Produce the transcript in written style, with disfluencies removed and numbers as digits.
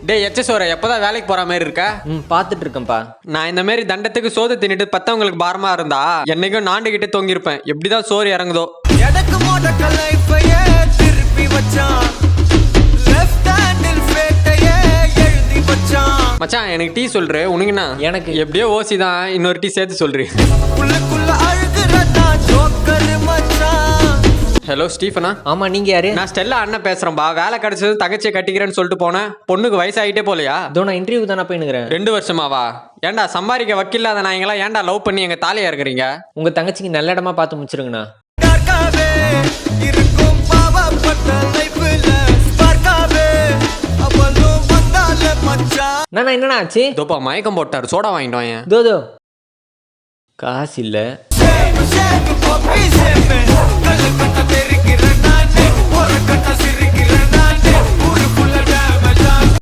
டேய் எச்சசோர எப்பதான் வேலைக்கு போற மாதிரி இருக்க? பாத்துட்டு இருக்கேன்ப்பா. நான் இந்த மாதிரி தண்டத்துக்கு சோறு தின்னுட்டு பத்தவங்களுக்கு பாரமா இருந்தா என்னைக்கும் நாண்டுகிட்டே தொங்கிருப்பேன். எப்படிதான் சோறு இறங்குதோ. எனக்கு மோடக்க லைஃபையே திருப்பி வச்சான், லெஃப்ட் ஹேண்டில் ஃபேட்டையே எழுதி வச்சான். மச்சான் எனக்கு டீ சொல்ற. உனக்குண்ணா? எனக்கு எப்படியோ ஓசி தான், இன்னொரு டீ சேர்த்து சொல்றீ. உள்ளுக்குள்ள அழுகுறதா ஜோக்கர் மச்சான். ஹலோ ஸ்டீஃபனா? ஆமா, நீங்க யாரு? நான் ஸ்டெல்லா அண்ணன் பேசுறேன்பா. வேலை கிடைச்சது தங்கச்சியை கட்டிக்கிறேன்னு சொல்லிட்டு போனேன். பொண்ணுக்கு வயசாகிட்டே போலையா? இதோ நான் இன்டர்வியூ தானே போயினுக்கிறேன். 2 வருஷமாவா? ஏன்டா சம்பாதிக்க வக்கில்லாத நாயங்களா ஏன்டா லவ் பண்ணி எங்க தாலியா இருக்கிறீங்க? உங்க தங்கச்சிக்கு நல்ல இடமா பார்த்து முடிச்சிருங்கண்ணா. டார்க்காவே இருக்கும் பாவப்பட்ட லைஃப்ல ஸ்பார்க்காவே அவளும் வந்தால மச்சான். என்னண்ணா ஆச்சு? தோப்பா மயக்கம் போட்டாரு. சோடா வாங்கிட்டு வாங்க. தோ காசு இல்ல. சேப்பு சேப்பு பொப்பி சேப்பு கல்லு கட்ட தெரிக்கிற நானே ஒரு கட்ட